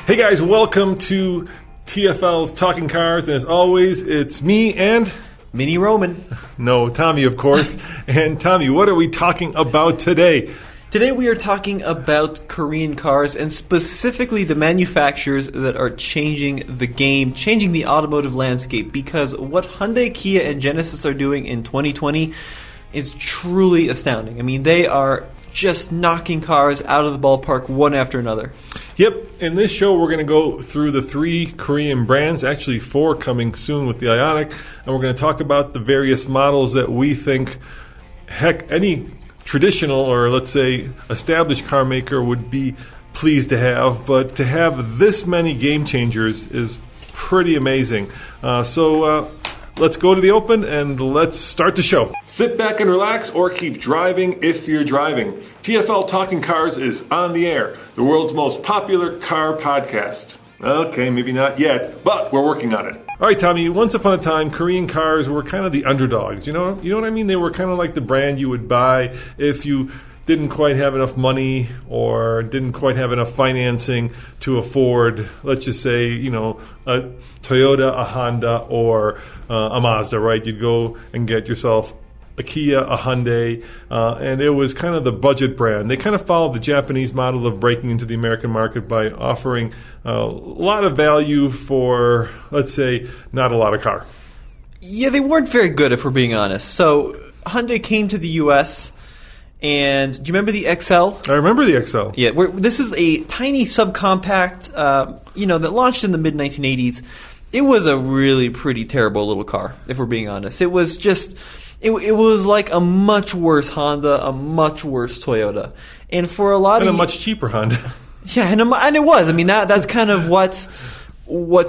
Hey guys, welcome to TFL's Talking Cars, and as always, it's me and... Mini Roman. No, Tommy, of course. And Tommy, what are we talking about today? Today we are talking about Korean cars, and specifically the manufacturers that are changing the game, changing the automotive landscape, because what Hyundai, Kia, and Genesis are doing in 2020 is truly astounding. I mean, they are just knocking cars out of the ballpark one after another. Yep, in this show we're going to go through the 3 Korean brands, actually 4 coming soon with the Ioniq, and we're going to talk about the various models that we think, heck, any traditional or let's say established car maker would be pleased to have, but to have this many game changers is pretty amazing. So let's go to the open and let's start the show. Sit back and relax or keep driving if you're driving. TFL Talking Cars is on the air, the world's most popular car podcast. Okay, maybe not yet, but we're working on it. All right, Tommy, once upon a time, Korean cars were kind of the underdogs. You know what I mean? They were kind of like the brand you would buy if you didn't quite have enough money or didn't quite have enough financing to afford, let's just say, a Toyota, a Honda, or a Mazda, right? You'd go and get yourself a Kia, a Hyundai, and it was kind of the budget brand. They kind of followed the Japanese model of breaking into the American market by offering a lot of value for, let's say, not a lot of car. Yeah, they weren't very good, if we're being honest. So Hyundai came to the U.S., and do you remember the XL? I remember the XL. Yeah, this is a tiny subcompact, that launched in the mid-1980s. It was a really pretty terrible little car, if we're being honest. It was just... It was like a much worse Honda, a much worse Toyota, and for a lot and of a much cheaper Honda. Yeah, and it was. I mean, that's kind of what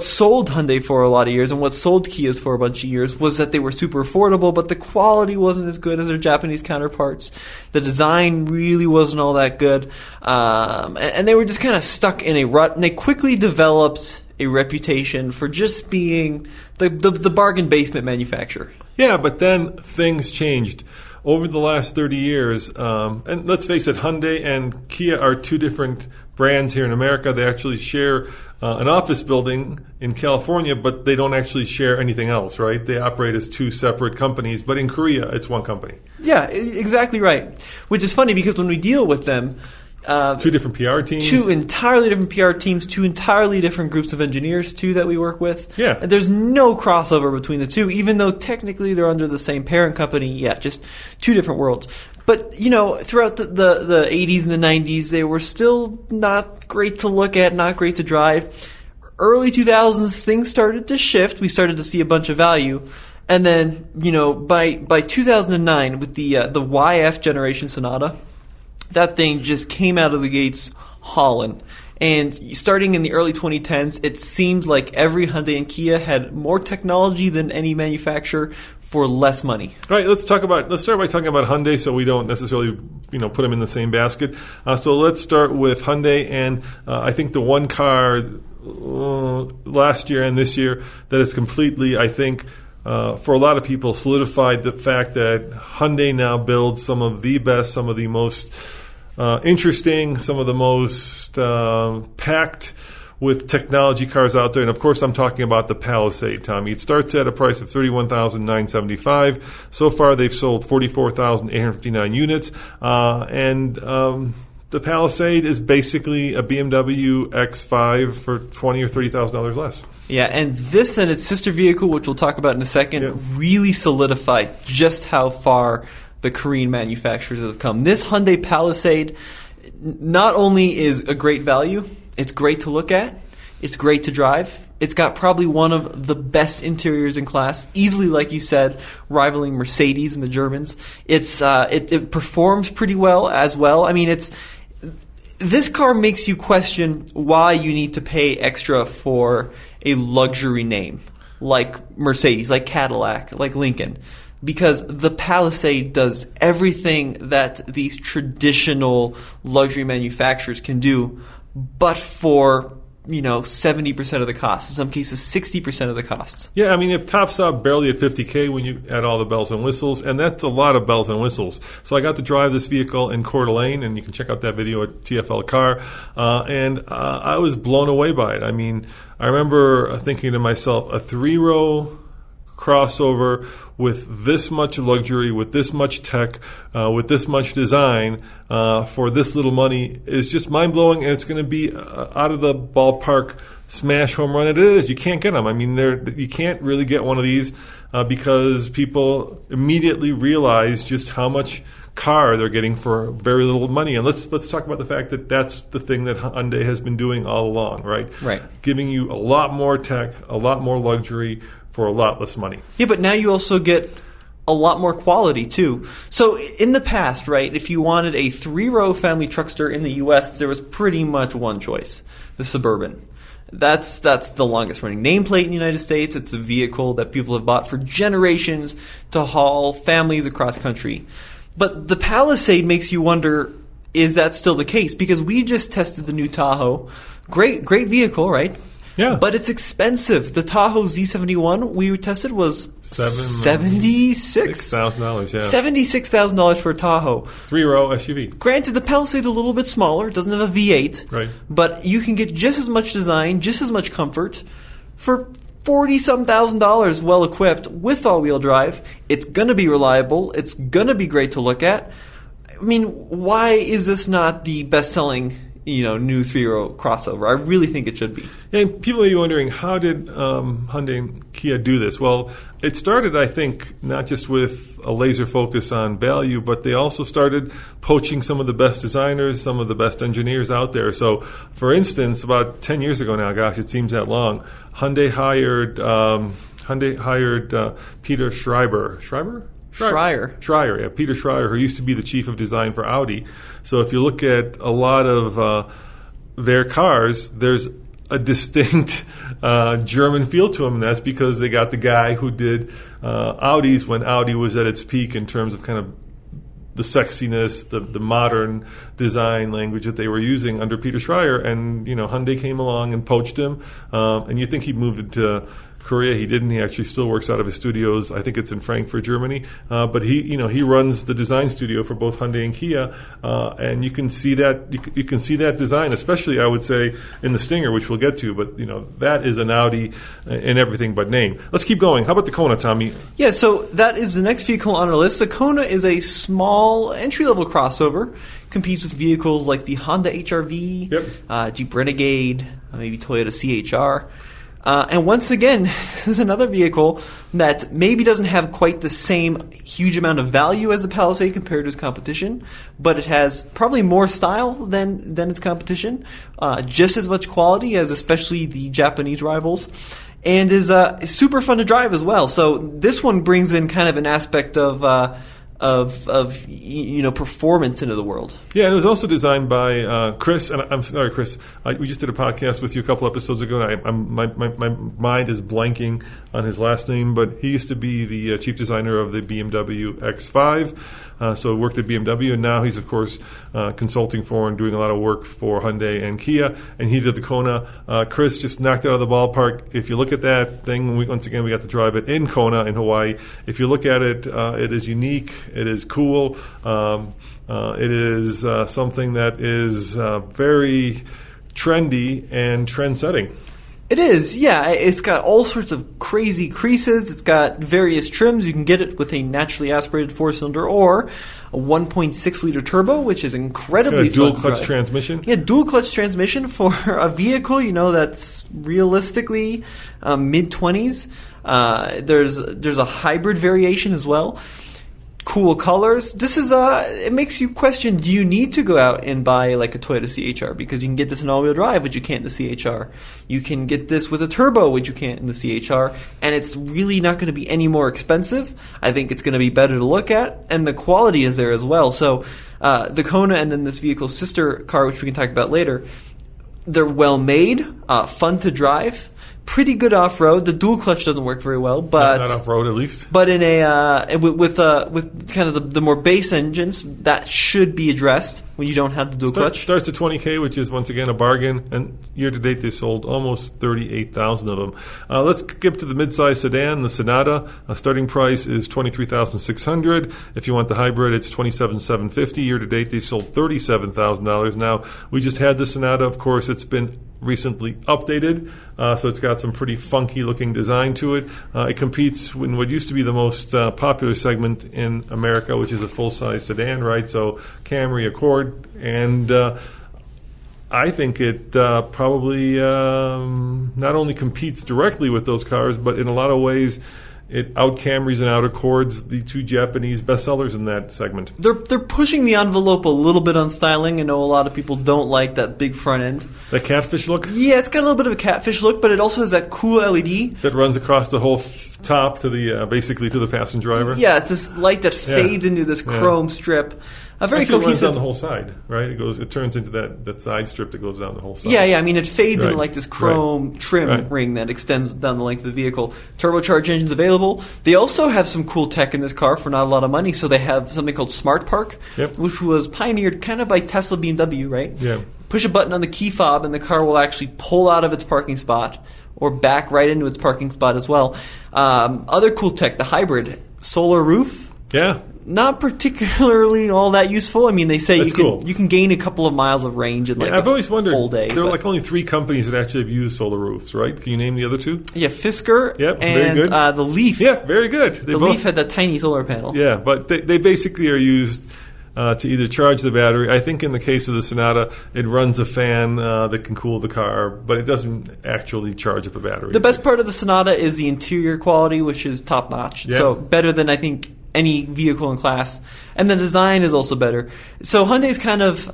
sold Hyundai for a lot of years, and what sold Kias for a bunch of years was that they were super affordable, but the quality wasn't as good as their Japanese counterparts. The design really wasn't all that good, and they were just kind of stuck in a rut. And they quickly developed a reputation for just being the bargain basement manufacturer. Yeah, but then things changed. Over the last 30 years, and let's face it, Hyundai and Kia are 2 different brands here in America. They actually share an office building in California, but they don't actually share anything else, right? They operate as 2 separate companies, but in Korea, it's one company. Yeah, exactly right. Which is funny because when we deal with them... 2 different PR teams. 2 entirely different PR teams, 2 entirely different groups of engineers, too, that we work with. Yeah. And there's no crossover between the 2, even though technically they're under the same parent company. Yeah, just 2 different worlds. But, throughout the 80s and the 90s, they were still not great to look at, not great to drive. Early 2000s, things started to shift. We started to see a bunch of value. And then, by 2009, with the YF generation Sonata, that thing just came out of the gates hauling. And starting in the early 2010s, it seemed like every Hyundai and Kia had more technology than any manufacturer for less money. All right, let's start by talking about Hyundai so we don't necessarily put them in the same basket. So let's start with Hyundai, and I think the one car last year and this year that is completely, I think, for a lot of people, solidified the fact that Hyundai now builds some of the best, some of the most interesting, some of the most packed with technology cars out there. And of course, I'm talking about the Palisade, Tommy. It starts at a price of $31,975. So far, they've sold 44,859 units. The Palisade is basically a BMW X5 for $20,000 or $30,000 less. Yeah, and this and its sister vehicle, which we'll talk about in a second, really solidified just how far the Korean manufacturers have come. This Hyundai Palisade not only is a great value, it's great to look at, it's great to drive. It's got probably one of the best interiors in class, easily, like you said, rivaling Mercedes and the Germans. It performs pretty well as well. I mean, this car makes you question why you need to pay extra for a luxury name like Mercedes, like Cadillac, like Lincoln. Because the Palisade does everything that these traditional luxury manufacturers can do, but for 70% of the cost, in some cases 60% of the costs. Yeah, I mean, it tops out barely at $50K when you add all the bells and whistles, and that's a lot of bells and whistles. So I got to drive this vehicle in Coeur d'Alene, and you can check out that video at TFL Car, and I was blown away by it. I mean, I remember thinking to myself, a 3-row crossover with this much luxury, with this much tech, with this much design for this little money is just mind-blowing, and it's going to be out of the ballpark smash home run. It is. You can't get them. I mean, you can't really get one of these because people immediately realize just how much car they're getting for very little money. And let's talk about the fact that that's the thing that Hyundai has been doing all along, right? Right. Giving you a lot more tech, a lot more luxury for a lot less money. Yeah, but now you also get a lot more quality too. So in the past, right, if you wanted a 3-row family truckster in the US, there was pretty much one choice, the Suburban. That's the longest running nameplate in the United States. It's a vehicle that people have bought for generations to haul families across country. But the Palisade makes you wonder, is that still the case? Because we just tested the new Tahoe. Great vehicle, right? Yeah. But it's expensive. The Tahoe Z71 we tested was $76,000. Yeah. $76,000 for a Tahoe. 3-row SUV. Granted, the Palisade's a little bit smaller. It doesn't have a V8. Right. But you can get just as much design, just as much comfort for $40-some thousand well equipped with all-wheel drive. It's going to be reliable. It's going to be great to look at. I mean, why is this not the best-selling new 3-row crossover? I really think it should be. And people may be wondering, how did Hyundai and Kia do this? Well, it started, I think, not just with a laser focus on value, but they also started poaching some of the best designers, some of the best engineers out there. So, for instance, about 10 years ago now, gosh, it seems that long, Hyundai hired Peter Schreier, yeah, Peter Schreier, who used to be the chief of design for Audi. So if you look at a lot of their cars, there's a distinct German feel to them, and that's because they got the guy who did Audis when Audi was at its peak in terms of kind of the sexiness, the modern design language that they were using under Peter Schreier. And, Hyundai came along and poached him, and you think he moved into Korea. He didn't. He actually still works out of his studios. I think it's in Frankfurt, Germany. But he runs the design studio for both Hyundai and Kia, and you can see that you can see that design, especially I would say in the Stinger, which we'll get to. But that is an Audi in everything but name. Let's keep going. How about the Kona, Tommy? Yeah, so that is the next vehicle on our list. The Kona is a small entry-level crossover. Competes with vehicles like the Honda HR-V, Jeep Renegade, maybe Toyota CHR. And once again, this is another vehicle that maybe doesn't have quite the same huge amount of value as the Palisade compared to its competition, but it has probably more style than its competition, just as much quality as especially the Japanese rivals, and is super fun to drive as well. So this one brings in kind of an aspect of performance into the world. Yeah, and it was also designed by Chris. And I'm sorry, Chris. We just did a podcast with you a couple episodes ago, and my mind is blanking on his last name, but he used to be the chief designer of the BMW X5. So he worked at BMW, and now he's, of course, consulting for and doing a lot of work for Hyundai and Kia, and he did the Kona. Chris just knocked it out of the ballpark. If you look at that thing, once again, we got to drive it in Kona in Hawaii. If you look at it, it is unique. It is cool. It is something that is very trendy and trend-setting. It is, yeah. It's got all sorts of crazy creases. It's got various trims. You can get it with a naturally aspirated 4-cylinder or a 1.6-liter turbo, which is incredibly fun. Dual-clutch transmission. Yeah, dual-clutch transmission for a vehicle, that's realistically mid-20s. There's a hybrid variation as well. Cool colors. This is it makes you question, do you need to go out and buy like a Toyota CHR? Because you can get this in all-wheel drive, which you can't in the CHR. You can get this with a turbo, which you can't in the CHR. And it's really not going to be any more expensive. I think it's going to be better to look at. And the quality is there as well. So the Kona and then this vehicle's sister car, which we can talk about later, they're well made, fun to drive. Pretty good off-road. The dual clutch doesn't work very well, but not off-road at least. But in with kind of the more base engines, that should be addressed. when you don't have the dual clutch. Starts at $20K, which is once again a bargain. And year to date, they sold almost 38,000 of them. Let's skip to the midsize sedan, the Sonata. Starting price is $23,600. If you want the hybrid, it's $27,750. Year to date, they sold $37,000. Now, we just had the Sonata. Of course, it's been recently updated, so it's got some pretty funky looking design to it. It competes in what used to be the most popular segment in America, which is a full-size sedan, right? So Camry, Accord, and I think it probably not only competes directly with those cars, but in a lot of ways it out-Camrys and out-Accords, the two Japanese bestsellers in that segment. They're pushing the envelope a little bit on styling. I know a lot of people don't like that big front end. That catfish look? Yeah, it's got a little bit of a catfish look, but it also has that cool LED. That runs across the whole top to the basically to the passenger driver? Yeah, it's this light that fades into this chrome strip. Very Actually, cohesive. it runs down the whole side, right? It turns into that side strip that goes down the whole side. Yeah. I mean, it fades into like this chrome trim ring that extends down the length of the vehicle. Turbocharged engines available. They also have some cool tech in this car for not a lot of money. So they have something called Smart Park, which was pioneered kind of by Tesla, BMW, right? Yeah. Push a button on the key fob, and the car will actually pull out of its parking spot or back right into its parking spot as well. Other cool tech, the hybrid, solar roof. Yeah. Not particularly all that useful. I mean, they say you can gain a couple of miles of range in I've always wondered, full day. There are like only 3 companies that actually have used solar roofs, right? Can you name the other 2? Yeah, Fisker very and good. The Leaf. Yeah, very good. The Leaf had that tiny solar panel. Yeah, but they basically are used to either charge the battery. I think in the case of the Sonata, it runs a fan that can cool the car, but it doesn't actually charge up a battery. The best part of the Sonata is the interior quality, which is top-notch. Yeah. So better than, I think, any vehicle in class. And the design is also better. So Hyundai's kind of...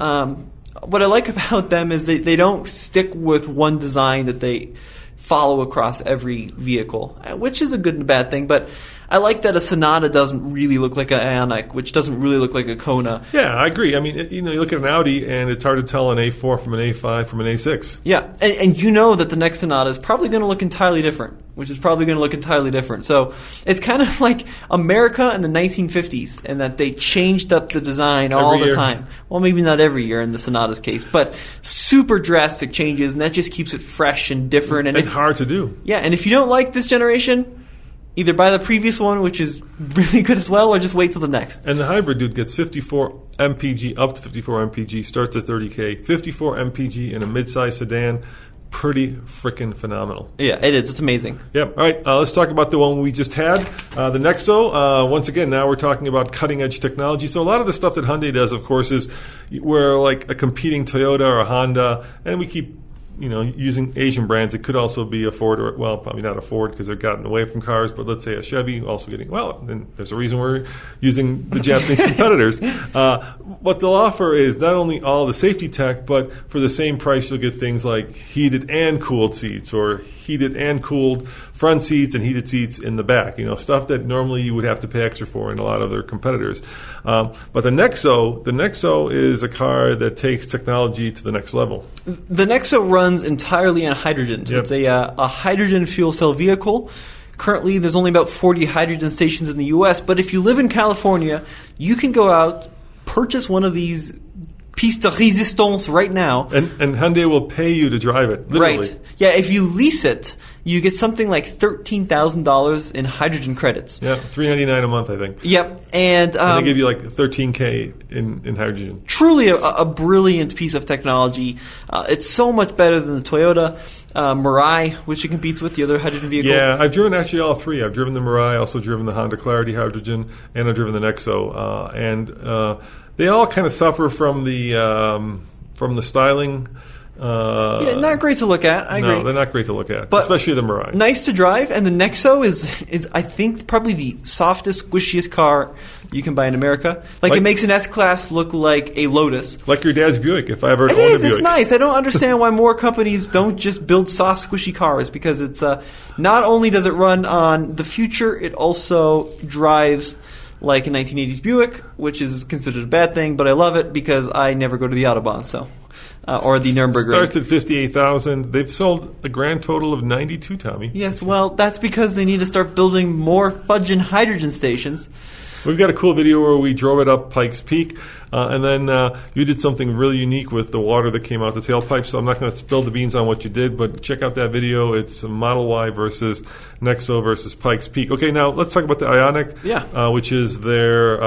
what I like about them is they don't stick with one design that they follow across every vehicle, which is a good and bad thing, but I like that a Sonata doesn't really look like an Ioniq, which doesn't really look like a Kona. Yeah, I agree. I mean, you look at an Audi, and it's hard to tell an A4 from an A5 from an A6. Yeah, and you know that the next Sonata is probably going to look entirely different, So it's kind of like America in the 1950s, in that they changed up the design all the time. Well, maybe not every year in the Sonata's case, but super drastic changes, and that just keeps it fresh and different. And hard to do. Yeah, and if you don't like this generation, either buy the previous one, which is really good as well, or just wait till the next. And the hybrid, dude, gets 54 mpg, up to 54 mpg, starts at $30K. 54 mpg in a midsize sedan. Pretty freaking phenomenal. Yeah, it is. It's amazing. Yep. All right, let's talk about the one we just had, the Nexo. Once again, now we're talking about cutting-edge technology. So a lot of the stuff that Hyundai does, of course, is we're like a competing Toyota or a Honda, and we keep using Asian brands. It could also be a Ford, or, well, probably not a Ford because they've gotten away from cars, but let's say a Chevy, also getting, then there's a reason we're using the Japanese competitors. What they'll offer is not only all the safety tech, but for the same price, you'll get things like heated and cooled seats, or heated and cooled front seats and heated seats in the back. Stuff that normally you would have to pay extra for in a lot of their competitors. But the Nexo is a car that takes technology to the next level. The Nexo runs entirely on hydrogen. So it's a hydrogen fuel cell vehicle. Currently, there's only about 40 hydrogen stations in the U.S., but if you live in California, you can go out, purchase one of these piece de resistance right now. And Hyundai will pay you to drive it, literally. Right. Yeah, if you lease it, you get something like $13,000 in hydrogen credits. Yeah, $399 a month, I think. Yep. And they give you like $13K in hydrogen. Truly a brilliant piece of technology. It's so much better than the Toyota Mirai, which it competes with, the other hydrogen vehicle. Yeah, I've driven actually all 3. I've driven the Mirai, also driven the Honda Clarity hydrogen, and I've driven the Nexo. And they all kind of suffer from the styling. Not great to look at. I agree. No, they're not great to look at, but especially the Mirai. Nice to drive, and the Nexo is I think probably the softest, squishiest car you can buy in America. Like it makes an S-Class look like a Lotus. Like your dad's Buick, if I ever owned a Buick. It's nice. I don't understand why more companies don't just build soft, squishy cars, because it's not only does it run on the future, it also drives like a 1980s Buick, which is considered a bad thing, but I love it because I never go to the Autobahn, or the Nürburgring. Starts at 58,000. They've sold a grand total of 92, Tommy. Yes, well, that's because they need to start building more fudging hydrogen stations. We've got a cool video where we drove it up Pikes Peak, and then you did something really unique with the water that came out the tailpipe, so I'm not going to spill the beans on what you did, but check out that video. It's Model Y versus Nexo versus Pikes Peak. Okay, now let's talk about the Ioniq, which is their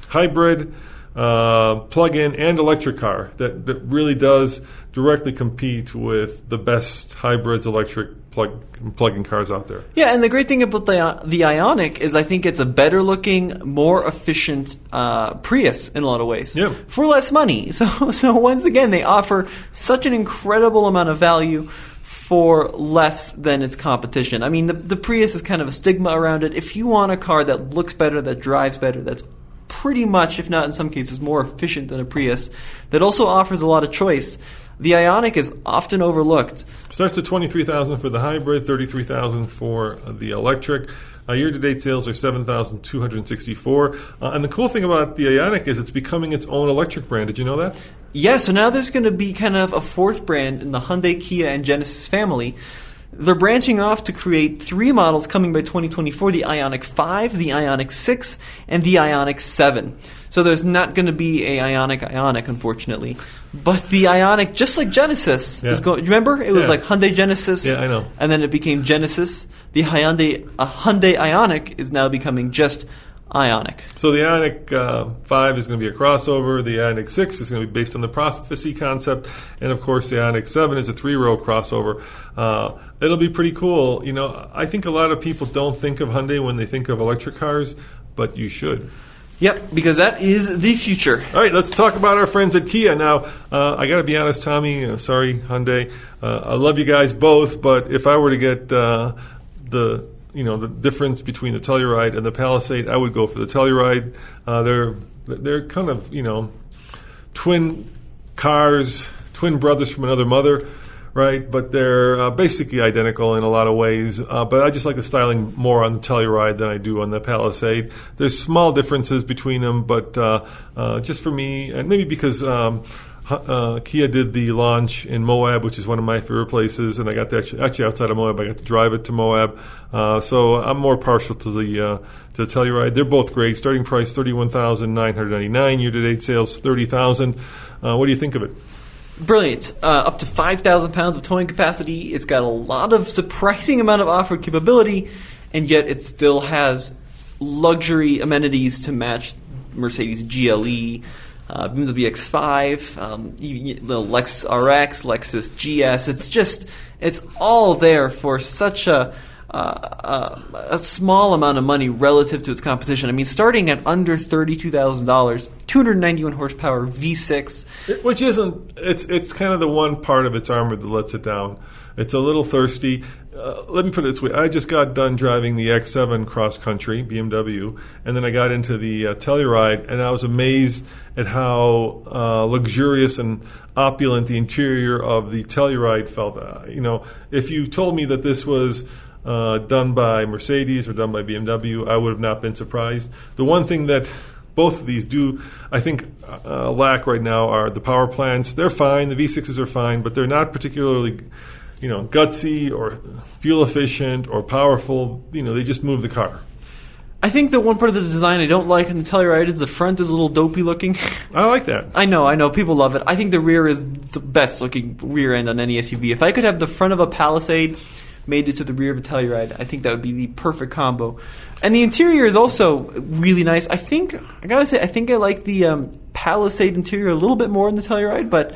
hybrid, plug-in, and electric car that really does directly compete with the best hybrids, electric plug-in cars out there. Yeah, and the great thing about the Ioniq is I think it's a better-looking, more efficient Prius in a lot of ways. Yeah. For less money. So once again, they offer such an incredible amount of value for less than its competition. I mean, the Prius is kind of a stigma around it. If you want a car that looks better, that drives better, that's pretty much, if not in some cases, more efficient than a Prius, that also offers a lot of choice, the Ioniq is often overlooked. Starts at $23,000 for the hybrid, $33,000 for the electric. Year-to-date sales are $7,264. And the cool thing about the Ioniq is it's becoming its own electric brand. Did you know that? Yeah, so now there's going to be kind of a fourth brand in the Hyundai, Kia, and Genesis family. They're branching off to create 3 models coming by 2024, the Ioniq 5, the Ioniq 6, and the Ioniq 7. So there's not going to be a Ioniq, unfortunately. But the Ioniq, just like Genesis, is going. Remember? It was like Hyundai Genesis. Yeah, I know. And then it became Genesis. The Hyundai Ioniq is now becoming just Ioniq. So the Ioniq 5 is going to be a crossover. The Ioniq 6 is going to be based on the prophecy concept. And, of course, the Ioniq 7 is a 3-row crossover. It'll be pretty cool. You know, I think a lot of people don't think of Hyundai when they think of electric cars, but you should. Yep, because that is the future. All right, let's talk about our friends at Kia. Now, I got to be honest, Tommy, sorry, Hyundai. I love you guys both, but if I were to get the difference between the Telluride and the Palisade, I would go for the Telluride. They're kind of, twin cars, twin brothers from another mother, right? But they're basically identical in a lot of ways. But I just like the styling more on the Telluride than I do on the Palisade. There's small differences between them, but just for me, and maybe because Kia did the launch in Moab, which is one of my favorite places, and I got to actually outside of Moab, I got to drive it to Moab. So I'm more partial to the Telluride. They're both great. Starting price $31,999. Year-to-date sales $30,000. What do you think of it? Brilliant. Up to 5,000 pounds of towing capacity. It's got a lot of surprising amount of off-road capability, and yet it still has luxury amenities to match Mercedes GLE, BMW X5, the Lexus RX, Lexus GS. It's all there for such a small amount of money relative to its competition. I mean, starting at under $32,000, 291 horsepower V6, which isn't. It's kind of the one part of its armor that lets it down. It's a little thirsty. Let me put it this way. I just got done driving the X7 cross-country, BMW, and then I got into the Telluride, and I was amazed at how luxurious and opulent the interior of the Telluride felt. If you told me that this was done by Mercedes or done by BMW, I would have not been surprised. The one thing that both of these do, I think, lack right now are the power plants. They're fine. The V6s are fine, but they're not particularly gutsy or fuel efficient or powerful. They just move the car. I think the one part of the design I don't like in the Telluride is the front is a little dopey looking. I like that. I know. People love it. I think the rear is the best looking rear end on any SUV. If I could have the front of a Palisade made it to the rear of a Telluride, I think that would be the perfect combo. And the interior is also really nice. I like the Palisade interior a little bit more than the Telluride, but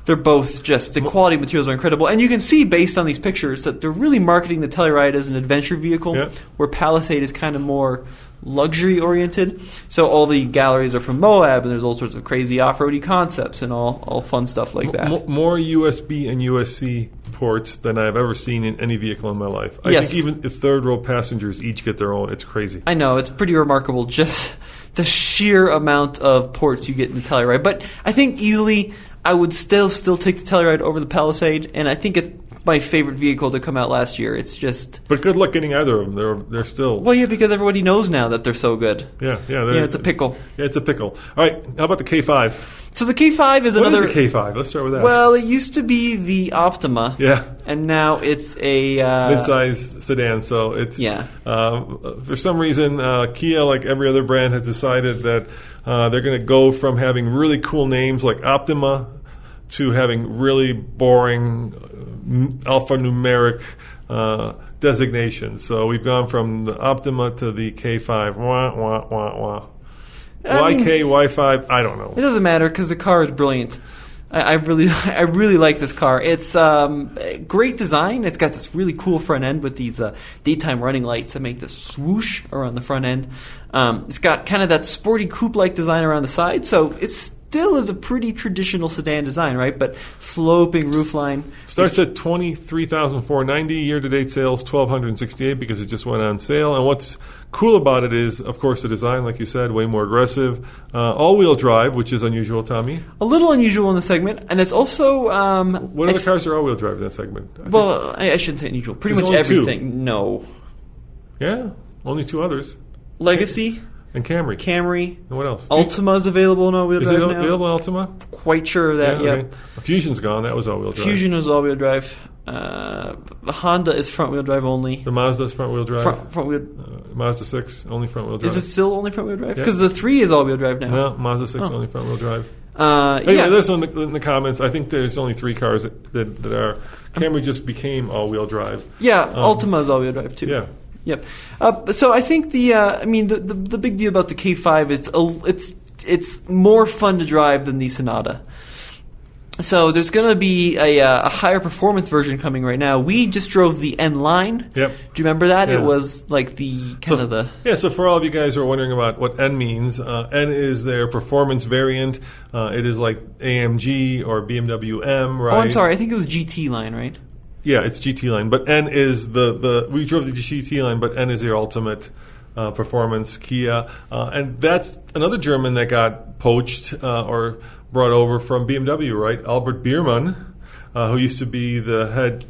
they're both just, the quality of materials are incredible. And you can see based on these pictures that they're really marketing the Telluride as an adventure vehicle, where Palisade is kind of more luxury oriented. So all the galleries are from Moab, and there's all sorts of crazy off-roady concepts and all fun stuff like that. More USB and USB ports than I've ever seen in any vehicle in my life. I think even if third-row passengers each get their own, it's crazy. I know, it's pretty remarkable, just the sheer amount of ports you get in the Telluride. But I think easily I would still take the Telluride over the Palisade, and I think my favorite vehicle to come out last year. It's just... But good luck getting either of them. They're still... Well, yeah, because everybody knows now that they're so good. Yeah. It's a pickle. Yeah, it's a pickle. All right, how about the K5? So the K5 is another... What is the K5? Let's start with that. Well, it used to be the Optima. Yeah. And now it's a... mid-size sedan, so it's... Yeah. For some reason, Kia, like every other brand, has decided that they're going to go from having really cool names like Optima to having really boring alphanumeric designations. So we've gone from the Optima to the K5. Wah, wah, wah, wah. YK, Y5, I don't know. It doesn't matter because the car is brilliant. I really like this car. It's great design. It's got this really cool front end with these daytime running lights that make this swoosh around the front end. It's got kind of that sporty coupe-like design around the side, so it still is a pretty traditional sedan design, right? But sloping roofline. Starts at $23,490. Year-to-date sales $1,268 because it just went on sale. And what's cool about it is, of course, the design, like you said, way more aggressive. All-wheel drive, which is unusual, Tommy. A little unusual in the segment, and it's also... what other cars are all-wheel drive in that segment? I shouldn't say unusual. Pretty much everything. 2. No. Yeah, only 2 others. Legacy. And Camry. And what else? Ultima's available in all-wheel drive now. Is it available in Ultima? Quite sure of that, yeah. Okay. Fusion's gone. That was all-wheel drive. Fusion was all-wheel drive. The Honda is front-wheel drive only. The Mazda is front-wheel drive. Front-wheel. Mazda 6, only front-wheel drive. Is it still only front-wheel drive? Because the 3 is all-wheel drive now. No, Mazda 6 only front-wheel drive. Anyway, there's in the comments. I think there's only 3 cars that are... Camry just became all-wheel drive. Yeah, Ultima is all-wheel drive, too. Yeah. Yep. So I think the big deal about the K5 is it's more fun to drive than the Sonata. So there's going to be a higher performance version coming right now. We just drove the N line. Yep. Do you remember that? Yeah. It was like the kind of the... Yeah, so for all of you guys who are wondering about what N means, N is their performance variant. It is like AMG or BMW M, right? Oh, I'm sorry. I think it was GT line, right? Yeah, it's GT line, but N is we drove the GT line, but N is their ultimate performance Kia, and that's another German that got poached or brought over from BMW, right? Albert Biermann, who used to be the head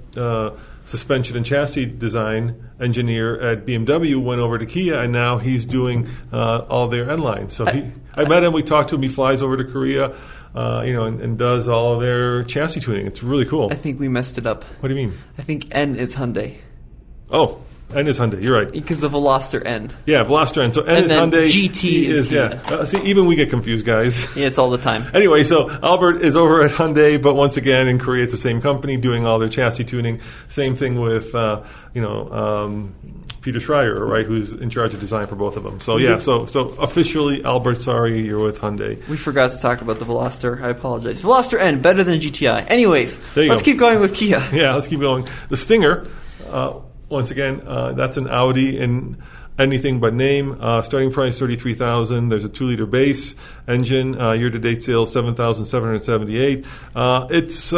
suspension and chassis design engineer at BMW, went over to Kia, and now he's doing all their N lines. So I met him, we talked to him, he flies over to Korea. And does all of their chassis tuning. It's really cool. I think we messed it up. What do you mean? I think N is Hyundai. Oh, N is Hyundai. You're right. Because of Veloster N. Yeah, Veloster N. So N is Hyundai. GT is Kia. Yeah. See, even we get confused, guys. Yes, all the time. Anyway, so Albert is over at Hyundai, but once again in Korea, it's the same company doing all their chassis tuning. Same thing with Peter Schreier, right, who's in charge of design for both of them. So yeah, so officially, Albert, sorry, you're with Hyundai. We forgot to talk about the Veloster. I apologize. Veloster N, better than a GTI. Anyways, let's keep going with Kia. Yeah, let's keep going. The Stinger, once again, that's an Audi in anything but name. Starting price $33,000. There's a 2-liter base engine. Year-to-date sales $7,778. It's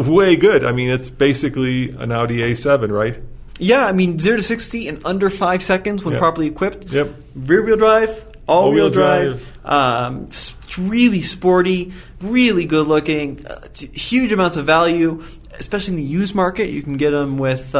way good. I mean, it's basically an Audi A7, right? Yeah, I mean, 0 to 60 in under 5 seconds when properly equipped. Yep. Rear-wheel drive, all-wheel drive. It's really sporty, really good-looking, huge amounts of value, especially in the used market. You can get them with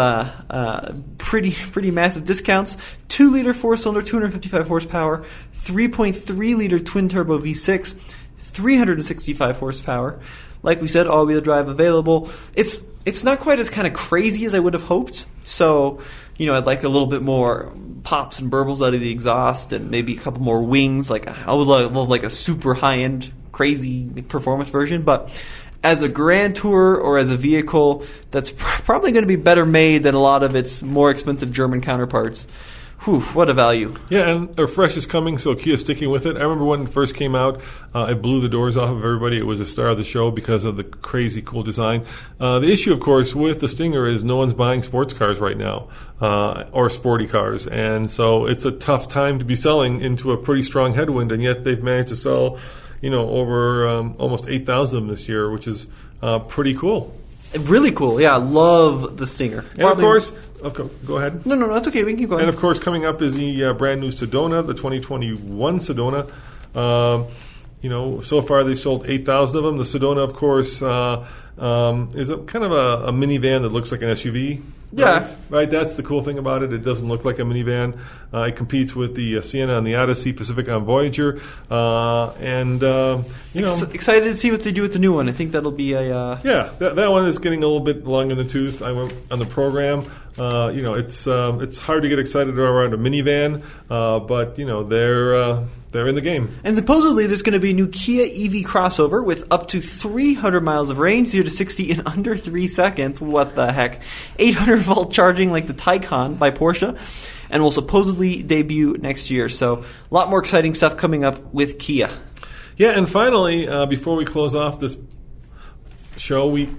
pretty massive discounts. 2-liter 4-cylinder, 255 horsepower, 3.3-liter twin-turbo V6, 365 horsepower. Like we said, all-wheel drive available. It's not quite as kind of crazy as I would have hoped. So, I'd like a little bit more pops and burbles out of the exhaust and maybe a couple more wings. I would love like a super high-end, crazy performance version. But as a Grand Tour or as a vehicle, that's probably going to be better made than a lot of its more expensive German counterparts. Whew, what a value. Yeah, and the Fresh is coming, so Kia's sticking with it. I remember when it first came out, it blew the doors off of everybody. It was a star of the show because of the crazy cool design. The issue, of course, with the Stinger is no one's buying sports cars right now, or sporty cars. And so it's a tough time to be selling into a pretty strong headwind, and yet they've managed to sell, over almost 8,000 of them this year, which is pretty cool. Really cool. Yeah, I love the Stinger. And of course, go ahead. No, that's okay. We can keep going. And of course, coming up is the brand new Sedona, the 2021 Sedona. So far they've sold 8,000 of them. The Sedona, of course, is kind of a minivan that looks like an SUV. Yeah. Right. That's the cool thing about it. It doesn't look like a minivan. It competes with the Sienna and the Odyssey, Pacific on Voyager. Excited to see what they do with the new one. I think that'll be a... Yeah, that one is getting a little bit long in the tooth. I went on the program. It's hard to get excited around a minivan, but they're in the game. And supposedly there's going to be a new Kia EV crossover with up to 300 miles of range, 0 to 60 in under 3 seconds. What the heck? 800-volt charging like the Taycan by Porsche, and will supposedly debut next year. So a lot more exciting stuff coming up with Kia. Yeah, and finally, before we close off this show, we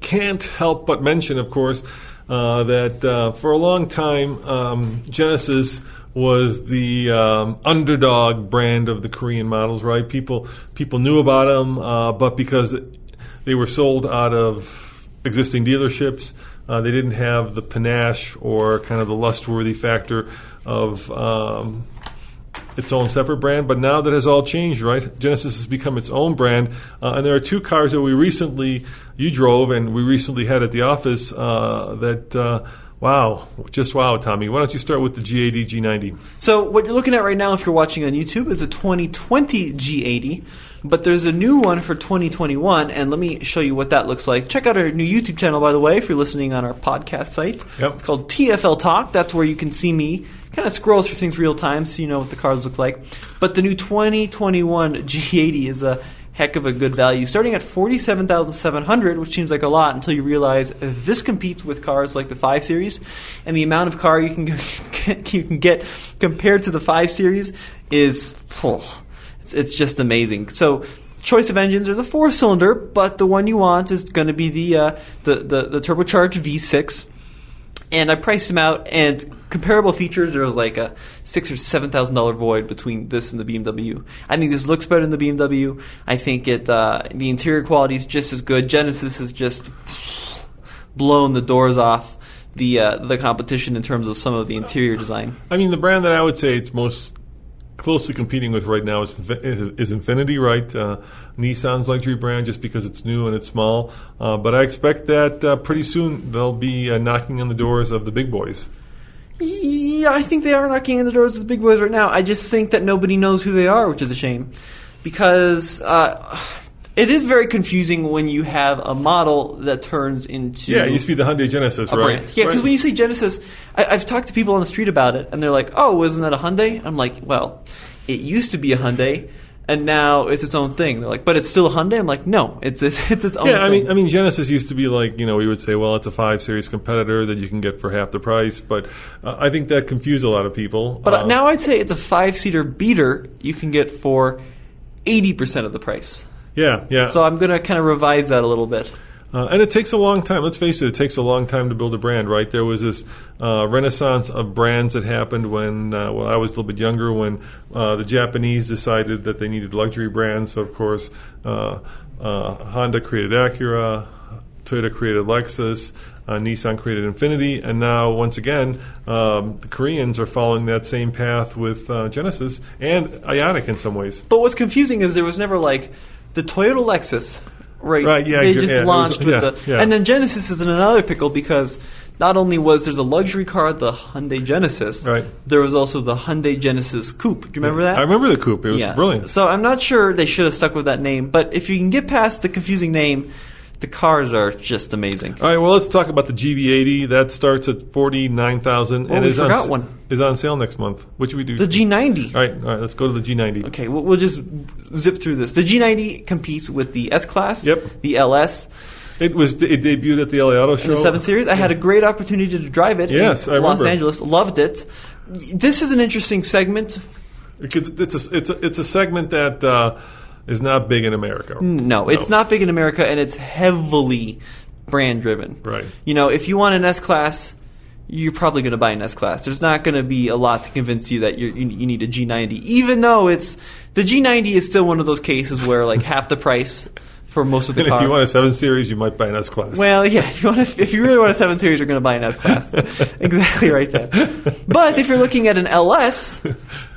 can't help but mention, of course, that for a long time, Genesis was the underdog brand of the Korean models, right? People knew about them, but because they were sold out of existing dealerships, they didn't have the panache or kind of the lust-worthy factor of its own separate brand. But now that has all changed, right? Genesis has become its own brand, and there are two cars that you drove, and we recently had at the office Wow, Tommy. Why don't you start with the G80, G90? So what you're looking at right now, if you're watching on YouTube, is a 2020 G80, but there's a new one for 2021, and let me show you what that looks like. Check out our new YouTube channel, by the way, if you're listening on our podcast site. Yep. It's called TFL Talk. That's where you can see me kind of scroll through things real time so you know what the cars look like. But the new 2021 G80 is a heck of a good value, starting at $47,700, which seems like a lot until you realize this competes with cars like the 5 Series, and the amount of car you can get compared to the 5 Series is it's just amazing. So choice of engines, there's a 4-cylinder, but the one you want is going to be the turbocharged V6. And I priced them out, and comparable features, there was like a $6,000 or $7,000 void between this and the BMW. I think this looks better than the BMW. I think the interior quality is just as good. Genesis has just blown the doors off the competition in terms of some of the interior design. I mean, the brand that I would say it's most closely competing with right now is Infiniti, right? Nissan's luxury brand, just because it's new and it's small. But I expect that pretty soon they'll be knocking on the doors of the big boys. Yeah, I think they are knocking on the doors of the big boys right now. I just think that nobody knows who they are, which is a shame. Because it is very confusing when you have a model that turns into... Yeah, it used to be the Hyundai Genesis, right? Brand. Yeah, because when you say Genesis, I've talked to people on the street about it, and they're like, oh, isn't that a Hyundai? I'm like, well, it used to be a Hyundai, and now it's its own thing. They're like, but it's still a Hyundai? I'm like, no, it's its own thing. Yeah, I mean, Genesis used to be like, we would say, well, it's a 5 Series competitor that you can get for half the price, but I think that confused a lot of people. But now I'd say it's a 5-seater beater you can get for 80% of the price. Yeah. So I'm going to kind of revise that a little bit. And it takes a long time. Let's face it takes a long time to build a brand, right? There was this renaissance of brands that happened when I was a little bit younger, when the Japanese decided that they needed luxury brands. So, of course, Honda created Acura, Toyota created Lexus, Nissan created Infiniti, and now, once again, the Koreans are following that same path with Genesis and Ioniq in some ways. But what's confusing is there was never like the Toyota Lexus, right? Yeah, they just launched with and then Genesis is in another pickle because not only was there the luxury car, the Hyundai Genesis, right? There was also the Hyundai Genesis Coupe. Do you remember that? I remember the Coupe. It was brilliant. So I'm not sure they should have stuck with that name, but if you can get past the confusing name, the cars are just amazing. All right, well, let's talk about the GV80. That starts at $49,000 and is on sale next month. What should we do? The G90. All right, let's go to the G90. Okay, we'll just zip through this. The G90 competes with the S-Class, the LS. It debuted at the LA Auto Show. In the 7 Series. I had a great opportunity to drive it in Los Angeles. Loved it. This is an interesting segment. It's a segment that... is not big in America. No, it's not big in America, and it's heavily brand driven. Right. If you want an S-Class, you're probably going to buy an S-Class. There's not going to be a lot to convince you that you need a G90, even though the G90 is still one of those cases where like half the price for most of the cars. If you want a 7 Series, you might buy an S-Class. Well, yeah, if you really want a 7 Series, you're going to buy an S-Class. Exactly right there. But if you're looking at an LS...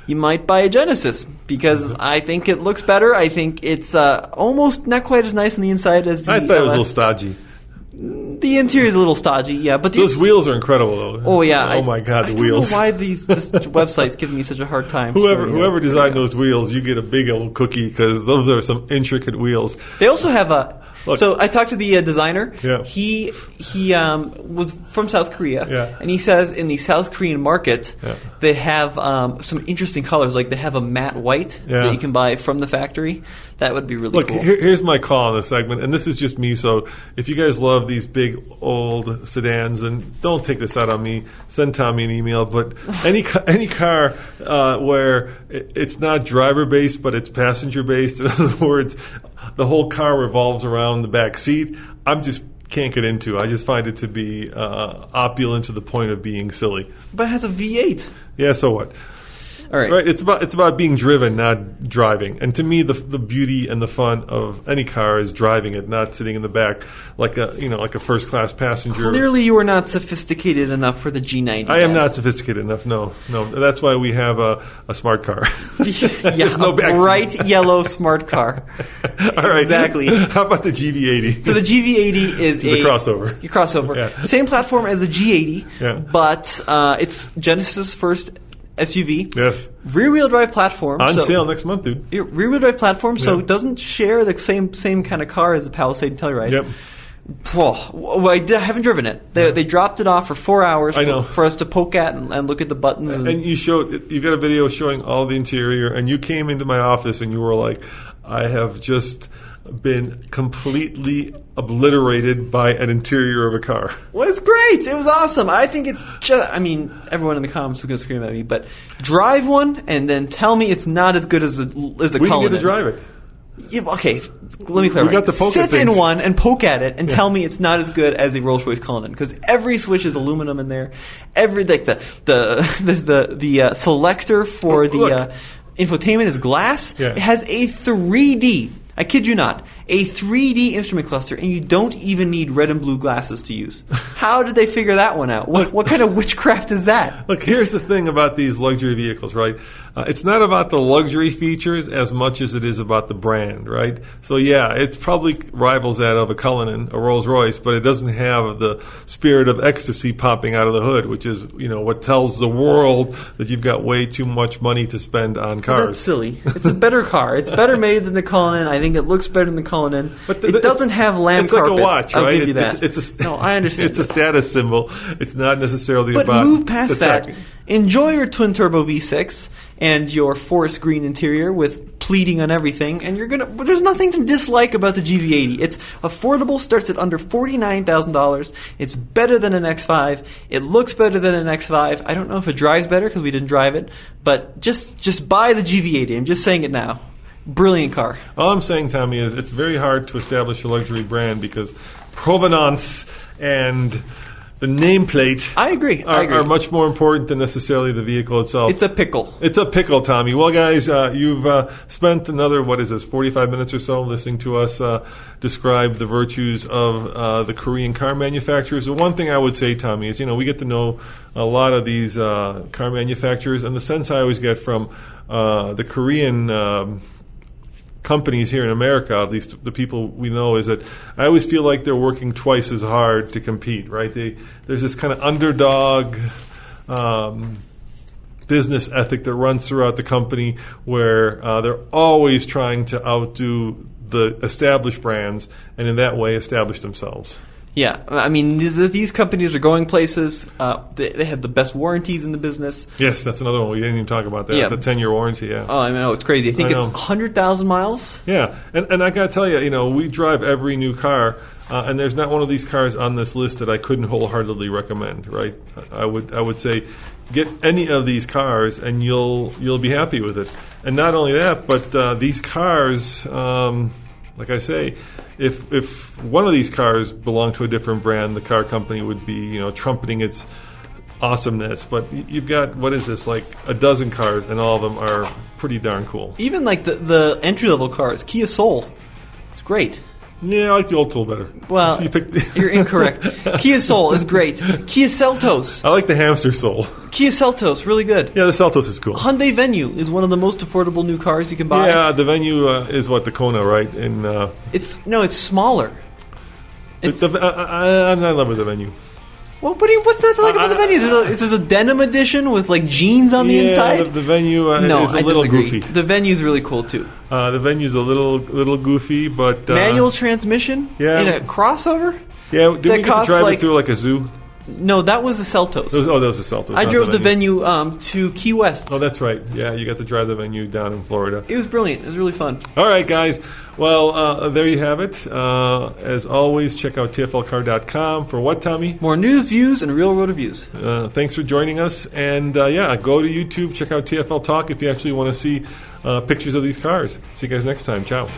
you might buy a Genesis because I think it looks better. I think it's almost not quite as nice on the inside as the I thought it was a LS. little stodgy. The interior is a little stodgy, yeah. But Those wheels are incredible, though. Oh yeah! Oh my God, the wheels! I don't know why this website's giving me such a hard time. Whoever designed those wheels, you get a big old cookie because those are some intricate wheels. They also have Look. So I talked to the designer. Yeah. He was from South Korea. Yeah. And he says in the South Korean market, Yeah. they have some interesting colors. Like they have a matte white Yeah. that you can buy from the factory. That would be really Look, cool. here's my call on this segment, and this is just me. So if you guys love these big old sedans, and don't take this out on me, send Tommy an email. But any car where it's not driver based, but it's passenger based. In other words, the whole car revolves around the back seat. Can't get into. I just find it to be opulent to the point of being silly. But it has a V8. Yeah, so what? All right. Right, it's about being driven, not driving. And to me, the beauty and the fun of any car is driving it, not sitting in the back like a first class passenger. Clearly, you are not sophisticated enough for the G90. I am not sophisticated enough. No. That's why we have a smart car. Yeah, no a backseat. bright yellow smart car. All right, Exactly. How about the GV80? So the GV80 is a crossover. A crossover. Yeah. Same platform as the G80, Yeah. but it's Genesis' first SUV. Yes, Rear-wheel drive platform. on so sale next month, dude. Rear-wheel drive platform, so Yeah. it doesn't share the same kind of car as the Palisade and Telluride. Yep. Well, I haven't driven it. They dropped it off for 4 hours I know. for us to poke at and look at the buttons. And you got a video showing all the interior, and you came into my office and you were like, I have just been completely obliterated by an interior of a car. Well, it's great. It was awesome. I think it's just, everyone in the comments is going to scream at me, but drive one and then tell me it's not as good as the We Cullinan. didn't get to drive it. Yeah, okay, let me clarify. We got the poke at Sit in things. one and poke at it and tell me it's not as good as a Rolls-Royce Cullinan because every switch is aluminum in there. Every the selector for Look. infotainment is glass. Yeah. It has a 3D. I kid you not, a 3D instrument cluster, and you don't even need red and blue glasses to use. How did they figure that one out? What kind of witchcraft is that? Look, here's the thing about these luxury vehicles, right? It's not about the luxury features as much as it is about the brand, right? So yeah, it probably rivals that of a Cullinan, a Rolls Royce, but it doesn't have the spirit of ecstasy popping out of the hood, which is, what tells the world that you've got way too much money to spend on cars. That's silly. It's a better car. It's better made than the Cullinan. I think it looks better than the Cullinan. But It doesn't have lamb it's carpets. like a watch, I'll right? give you that. No, I understand. It's a status symbol. It's not necessarily But about move past the that. tech. Enjoy your twin turbo V6 and your forest green interior with pleating on everything, and there's nothing to dislike about the GV80. It's affordable, starts at under $49,000. It's better than an X5. It looks better than an X5. I don't know if it drives better because we didn't drive it, but just buy the GV80. I'm just saying it now. Brilliant car. All I'm saying, Tommy, is it's very hard to establish a luxury brand because provenance and the nameplate I agree. are much more important than necessarily the vehicle itself. It's a pickle. It's a pickle, Tommy. Well, guys, you've spent another, 45 minutes or so listening to us describe the virtues of the Korean car manufacturers. The one thing I would say, Tommy, is, we get to know a lot of these car manufacturers, and the sense I always get from the Korean companies here in America, at least the people we know, is that I always feel like they're working twice as hard to compete, right? There's this kind of underdog business ethic that runs throughout the company where they're always trying to outdo the established brands and in that way establish themselves. Yeah, these companies are going places. They have the best warranties in the business. Yes, that's another one. We didn't even talk about that. Yeah. The 10-year warranty, yeah. Oh, I know, it's crazy. I think I know. it's 100,000 miles. Yeah, and I got to tell you, we drive every new car, and there's not one of these cars on this list that I couldn't wholeheartedly recommend, right? I would say get any of these cars and you'll be happy with it. And not only that, but these cars, like I say, if one of these cars belonged to a different brand, the car company would be, trumpeting its awesomeness. But you've got, what is this, like a dozen cars, and all of them are pretty darn cool. Even like the entry-level cars, Kia Soul, it's great. Yeah, I like the old Soul better. Well, You picked- you're incorrect. Kia Soul is great. Kia Seltos. I like the hamster Soul. Kia Seltos, really good. Yeah, the Seltos is cool. Hyundai Venue is one of the most affordable new cars you can buy. Yeah, the Venue is what, the Kona, right? And It's smaller. It's, I'm not in love with the Venue. well, what's that to like about the Venue? There's a denim edition with like jeans on the inside. The Venue No, is a I little disagree. goofy. The Venue's really cool too. The Venue's a little goofy, but Manual transmission yeah. in a crossover. Yeah, did we get to costs drive like- it through like a zoo? No, that was a Seltos. That was the Seltos. I not drove the Venue to Key West. Oh, that's right. Yeah, you got to drive the Venue down in Florida. It was brilliant. It was really fun. All right, guys. Well, there you have it. As always, check out tflcar.com for what, Tommy? More news, views, and real road reviews. Thanks for joining us. And yeah, go to YouTube, check out TFL Talk if you actually want to see pictures of these cars. See you guys next time. Ciao.